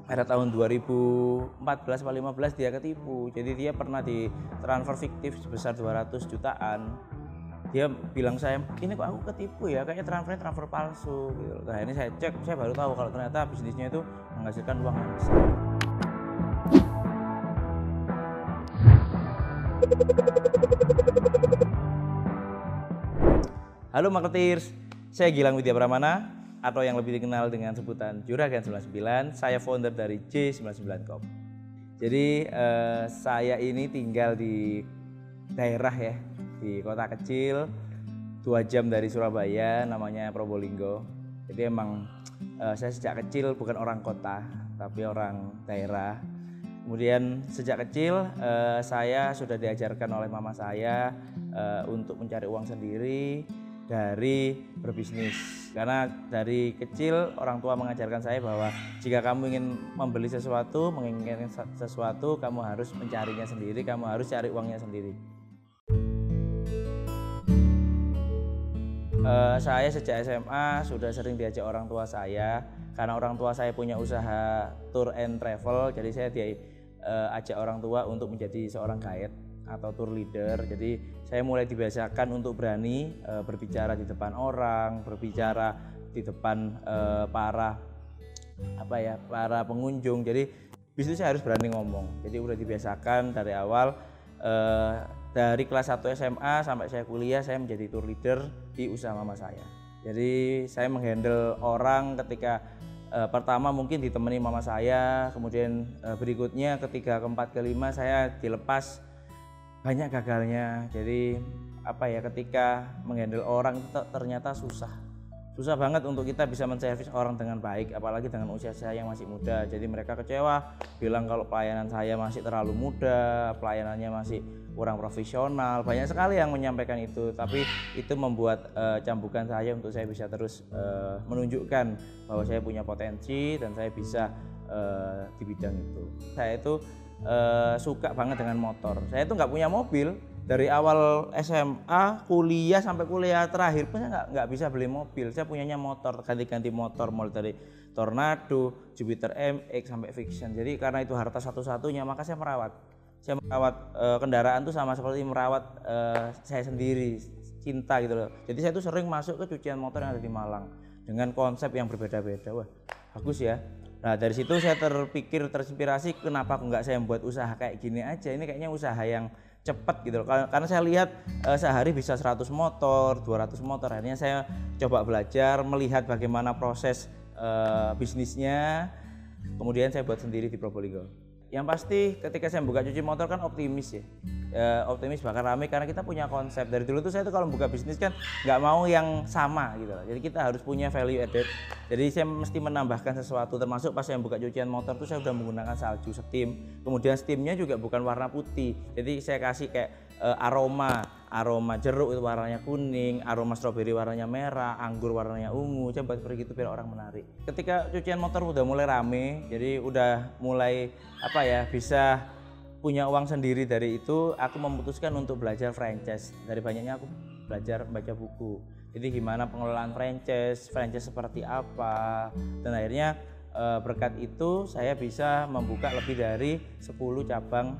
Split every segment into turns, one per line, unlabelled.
Pada tahun 2014 atau 15 dia ketipu. Jadi dia pernah ditransfer fiktif sebesar 200 jutaan. Dia bilang saya, ini kok aku ketipu ya, kayaknya transfer palsu gitu. Nah ini saya cek, saya baru tahu kalau ternyata bisnisnya itu menghasilkan uang yang besar. Halo marketeers, saya Gilang Widya Pramana atau yang lebih dikenal dengan sebutan Juragan 99. Saya founder dari J99Com. Jadi saya ini tinggal di daerah ya, di kota kecil 2 jam dari Surabaya, namanya Probolinggo. Jadi emang saya sejak kecil bukan orang kota tapi orang daerah. Kemudian sejak kecil saya sudah diajarkan oleh mama saya untuk mencari uang sendiri dari berbisnis. Karena dari kecil orang tua mengajarkan saya bahwa jika kamu ingin membeli sesuatu, menginginkan sesuatu, kamu harus mencarinya sendiri, kamu harus cari uangnya sendiri. Saya sejak SMA sudah sering diajak orang tua saya, karena orang tua saya punya usaha tour and travel, jadi saya diajak orang tua untuk menjadi seorang guide atau tour leader. Jadi saya mulai dibiasakan untuk berani berbicara di depan orang, berbicara di depan para pengunjung. Jadi bisnis saya harus berani ngomong. Jadi udah dibiasakan dari awal. Dari kelas 1 SMA sampai saya kuliah, saya menjadi tour leader di usaha mama saya. Jadi saya menghandle orang ketika pertama mungkin ditemani mama saya, kemudian berikutnya ketiga, keempat, kelima saya dilepas, banyak gagalnya. Jadi ketika menghandle orang itu ternyata susah banget untuk kita bisa menservis orang dengan baik, apalagi dengan usia saya yang masih muda. Jadi mereka kecewa, bilang kalau pelayanan saya masih terlalu muda, pelayanannya masih kurang profesional. Banyak sekali yang menyampaikan itu, tapi itu membuat cambukan saya untuk saya bisa terus menunjukkan bahwa saya punya potensi dan saya bisa di bidang itu. Saya itu suka banget dengan motor. Saya itu nggak punya mobil. Dari awal SMA, kuliah sampai kuliah terakhir pun saya nggak bisa beli mobil. Saya punyanya motor, ganti-ganti motor, mulai dari Tornado, Jupiter MX sampai Vision. Jadi karena itu harta satu-satunya, maka saya merawat. Saya merawat kendaraan tuh sama seperti merawat saya sendiri, cinta gitu loh. Jadi saya tuh sering masuk ke cucian motor yang ada di Malang dengan konsep yang berbeda-beda. Wah, bagus ya. Nah dari situ saya terinspirasi, kenapa aku nggak saya buat usaha kayak gini aja. Ini kayaknya usaha yang cepat gitu loh. Karena saya lihat sehari bisa 100 motor, 200 motor. Akhirnya saya coba belajar, melihat bagaimana proses bisnisnya. Kemudian saya buat sendiri di Probolinggo. Yang pasti ketika saya buka cuci motor kan optimis ya. Optimis bakal rame karena kita punya konsep. Dari dulu tuh saya tuh kalau buka bisnis kan nggak mau yang sama gitu loh. Jadi kita harus punya value added. Jadi saya mesti menambahkan sesuatu, termasuk pas saya buka cucian motor tuh saya udah menggunakan salju steam. Kemudian steamnya juga bukan warna putih. Jadi saya kasih kayak aroma jeruk itu warnanya kuning, aroma stroberi warnanya merah, anggur warnanya ungu. Coba seperti itu biar orang menarik. Ketika cucian motor udah mulai rame, jadi udah mulai bisa punya uang sendiri. Dari itu aku memutuskan untuk belajar franchise. Dari banyaknya aku belajar baca buku. Jadi gimana pengelolaan franchise seperti apa, dan akhirnya berkat itu saya bisa membuka lebih dari 10 cabang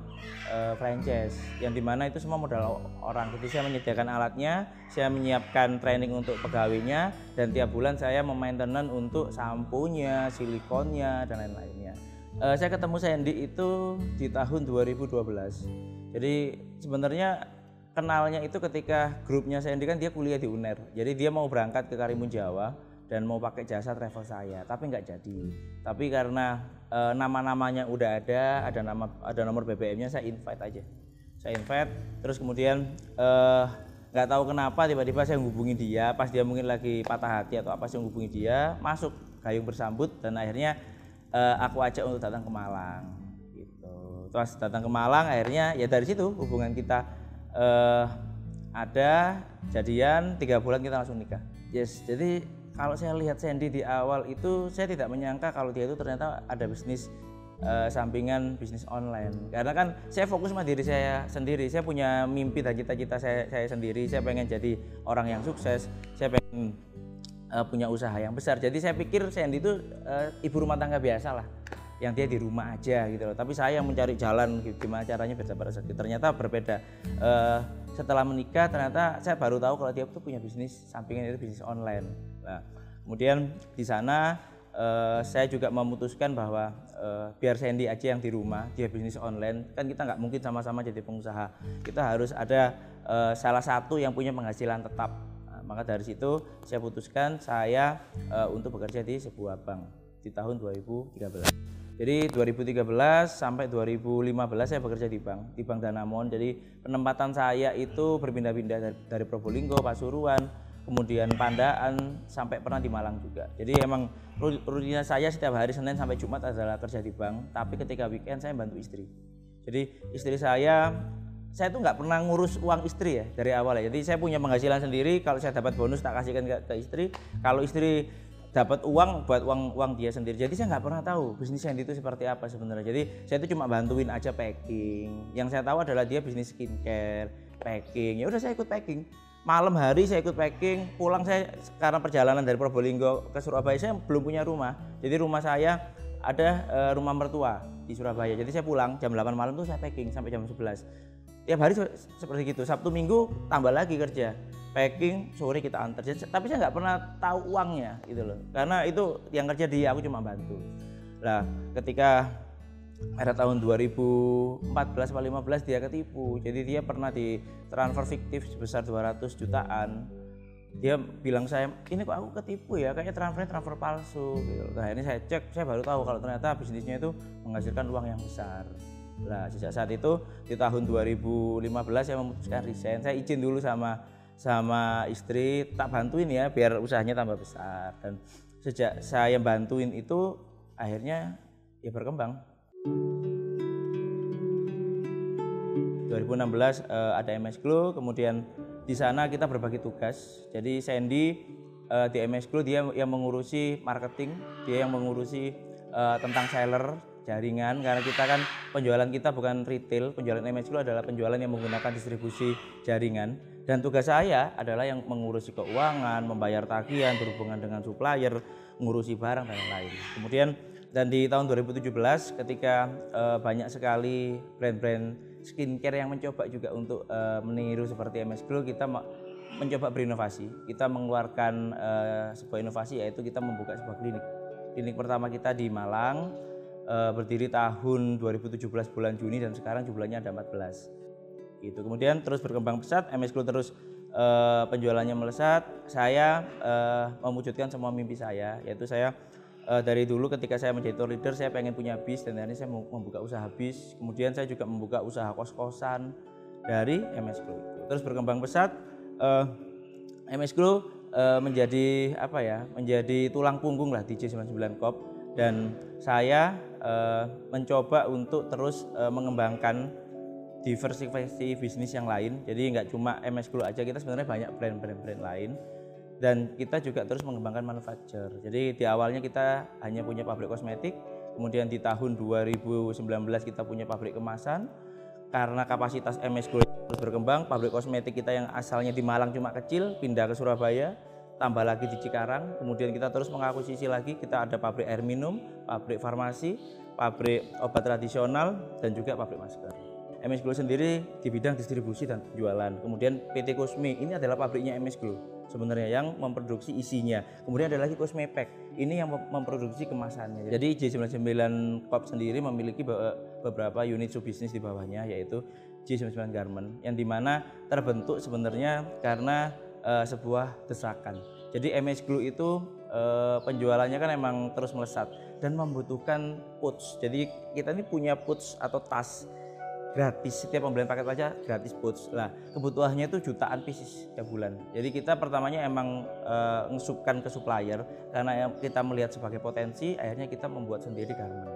franchise, yang dimana itu semua modal orang. Jadi saya menyediakan alatnya, saya menyiapkan training untuk pegawainya, dan tiap bulan saya memaintenance untuk sampunya, silikonnya, dan lain-lainnya. Saya ketemu Sandy itu di tahun 2012. Jadi sebenarnya kenalnya itu ketika grupnya Sandy kan dia kuliah di UNER. Jadi dia mau berangkat ke Karimun Jawa dan mau pakai jasa travel saya, tapi nggak jadi. Tapi karena nama-namanya udah ada nomor BBM-nya, saya invite aja. Saya invite, terus kemudian nggak tahu kenapa tiba-tiba saya hubungi dia, pas dia mungkin lagi patah hati atau apa, saya hubungi dia, masuk gayung bersambut, dan akhirnya aku ajak untuk datang ke Malang gitu. Terus datang ke Malang, akhirnya ya dari situ hubungan kita ada jadian, 3 bulan kita langsung nikah. Yes, jadi kalau saya lihat Sandy di awal itu, saya tidak menyangka kalau dia itu ternyata ada bisnis sampingan bisnis online. Karena kan saya fokus sama diri saya sendiri. Saya punya mimpi dan cita-cita saya sendiri. Saya pengen jadi orang yang sukses. Saya pengen punya usaha yang besar. Jadi saya pikir Sandy itu ibu rumah tangga biasa lah. yang dia di rumah aja gitu loh. Tapi saya yang mencari jalan gimana caranya biar dapat rezeki. Ternyata berbeda. Setelah menikah ternyata saya baru tahu kalau dia tuh punya bisnis sampingan, itu bisnis online. Nah, kemudian di sana saya juga memutuskan bahwa biar Sandy aja yang di rumah, dia bisnis online, kan kita nggak mungkin sama-sama jadi pengusaha. Kita harus ada salah satu yang punya penghasilan tetap. Nah, maka dari situ saya putuskan saya untuk bekerja di sebuah bank di tahun 2013. Jadi 2013 sampai 2015 saya bekerja di Bank Danamon. Jadi penempatan saya itu berpindah-pindah dari Probolinggo, Pasuruan, kemudian Pandaan, sampai pernah di Malang juga. Jadi emang rutinitas saya setiap hari Senin sampai Jumat adalah kerja di bank, tapi ketika weekend saya bantu istri. Jadi istri saya tuh nggak pernah ngurus uang istri ya dari awal ya. Jadi saya punya penghasilan sendiri, kalau saya dapat bonus tak kasihkan ke istri, kalau istri dapat uang buat uang dia sendiri. Jadi saya nggak pernah tahu bisnis Sandy itu seperti apa sebenarnya. Jadi saya itu cuma bantuin aja packing. Yang saya tahu adalah dia bisnis skincare, packing. Ya udah saya ikut packing. Malam hari saya ikut packing. Pulang saya karena perjalanan dari Probolinggo ke Surabaya saya belum punya rumah. Jadi rumah saya ada rumah mertua di Surabaya. Jadi saya pulang jam 8 malam tuh saya packing sampai jam 11. Tiap hari seperti gitu. Sabtu Minggu tambah lagi kerja. Packing, sore kita antar. Tapi saya nggak pernah tahu uangnya gitu loh. Karena itu yang kerja dia, aku cuma bantu. Nah, ketika pada tahun 2014 atau 2015 dia ketipu. Jadi dia pernah di transfer fiktif sebesar 200 jutaan. Dia bilang saya, ini kok aku ketipu ya, kayaknya transfer palsu gitu. Nah, ini saya cek, saya baru tahu kalau ternyata bisnisnya itu menghasilkan uang yang besar. Nah, sejak saat itu di tahun 2015 saya memutuskan resign. Saya izin dulu sama istri, tak bantuin ya biar usahanya tambah besar. Dan sejak saya bantuin itu akhirnya ya berkembang. 2016 ada MS Glow, kemudian di sana kita berbagi tugas. Jadi Sandy di MS Glow dia yang mengurusi marketing, dia yang mengurusi tentang seller, jaringan, karena kita kan penjualan kita bukan retail, penjualan MS Glow adalah penjualan yang menggunakan distribusi jaringan. Dan tugas saya adalah yang mengurusi keuangan, membayar tagihan, berhubungan dengan supplier, mengurusi barang dan lain-lain. Kemudian dan di tahun 2017 ketika banyak sekali brand-brand skincare yang mencoba juga untuk meniru seperti MS Glow, kita mencoba berinovasi. Kita mengeluarkan sebuah inovasi, yaitu kita membuka sebuah klinik. Klinik pertama kita di Malang, berdiri tahun 2017 bulan Juni, dan sekarang jumlahnya ada 14. Gitu. Kemudian terus berkembang pesat, MS Glow terus penjualannya melesat. Saya mewujudkan semua mimpi saya, yaitu saya dari dulu ketika saya menjadi tour leader saya pengen punya bis, dan akhirnya saya membuka usaha bis. Kemudian saya juga membuka usaha kos-kosan dari MS Glow itu. Terus berkembang pesat, MS Glow menjadi apa ya? Menjadi tulang punggung lah di J99 Corp, dan saya mencoba untuk terus mengembangkan diversifikasi bisnis yang lain. Jadi nggak cuma MS Glow aja, kita sebenarnya banyak brand lain, dan kita juga terus mengembangkan manufacture. Jadi di awalnya kita hanya punya pabrik kosmetik, kemudian di tahun 2019 kita punya pabrik kemasan. Karena kapasitas MS Glow terus berkembang, pabrik kosmetik kita yang asalnya di Malang cuma kecil pindah ke Surabaya, tambah lagi di Cikarang. Kemudian kita terus mengakuisisi lagi, kita ada pabrik air minum, pabrik farmasi, pabrik obat tradisional, dan juga pabrik masker. MS Glow sendiri di bidang distribusi dan penjualan. Kemudian PT Cosme, ini adalah pabriknya MS Glow sebenarnya yang memproduksi isinya. Kemudian ada lagi Cosme Pack, ini yang memproduksi kemasannya. Jadi J99 Corp sendiri memiliki beberapa unit subbisnis di bawahnya, yaitu J99 Garment, yang dimana terbentuk sebenarnya karena sebuah desakan. Jadi MS Glow itu penjualannya kan emang terus melesat dan membutuhkan pouch. Jadi kita ini punya pouch atau tas gratis, setiap pembelian paket aja gratis pouch. Nah, kebutuhannya itu jutaan pieces tiap bulan. Jadi kita pertamanya emang ngesupkan ke supplier karena kita melihat sebagai potensi, akhirnya kita membuat sendiri garment.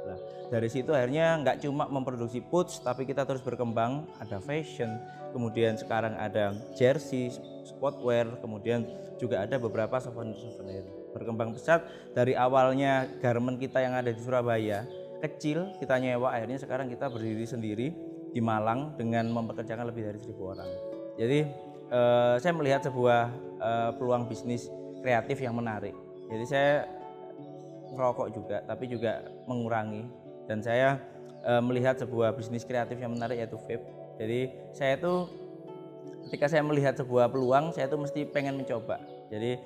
Nah, dari situ akhirnya nggak cuma memproduksi pouch, tapi kita terus berkembang, ada fashion, kemudian sekarang ada jersey, sportwear, kemudian juga ada beberapa souvenir. Berkembang pesat dari awalnya garment kita yang ada di Surabaya kecil, kita nyewa, akhirnya sekarang kita berdiri sendiri di Malang dengan mempekerjakan lebih dari 1.000 orang. Jadi saya melihat sebuah peluang bisnis kreatif yang menarik. Jadi saya ngerokok juga, tapi juga mengurangi. Dan saya melihat sebuah bisnis kreatif yang menarik yaitu vape. Jadi saya tuh ketika saya melihat sebuah peluang, saya tuh mesti pengen mencoba. Jadi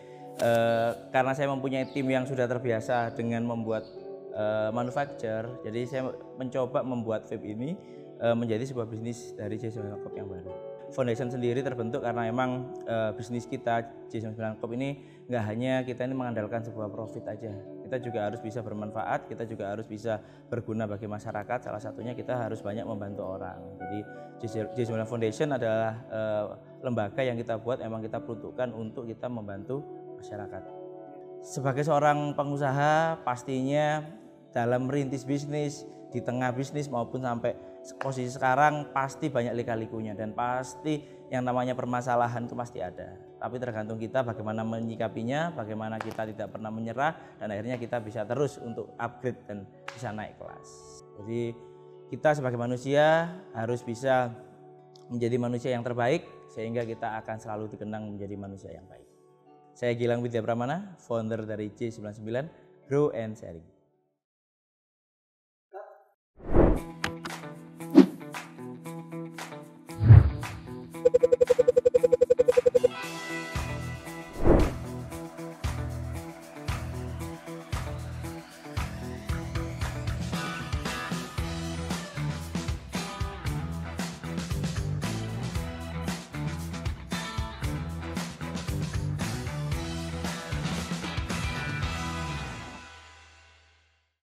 karena saya mempunyai tim yang sudah terbiasa dengan membuat manufacture, jadi saya mencoba membuat vape ini menjadi sebuah bisnis dari J99 Corp yang baru. Foundation sendiri terbentuk karena emang bisnis kita J99 Corp ini nggak hanya kita ini mengandalkan sebuah profit aja, kita juga harus bisa bermanfaat, kita juga harus bisa berguna bagi masyarakat. Salah satunya kita harus banyak membantu orang. Jadi J99 Foundation adalah lembaga yang kita buat, emang kita peruntukkan untuk kita membantu masyarakat. Sebagai seorang pengusaha, pastinya dalam merintis bisnis, di tengah bisnis maupun sampai posisi sekarang pasti banyak lika-likunya, dan pasti yang namanya permasalahan itu pasti ada. Tapi tergantung kita bagaimana menyikapinya, bagaimana kita tidak pernah menyerah, dan akhirnya kita bisa terus untuk upgrade dan bisa naik kelas. Jadi kita sebagai manusia harus bisa menjadi manusia yang terbaik, sehingga kita akan selalu dikenang menjadi manusia yang baik. Saya Gilang Widya Pramana, founder dari J99 Grow and Sharing.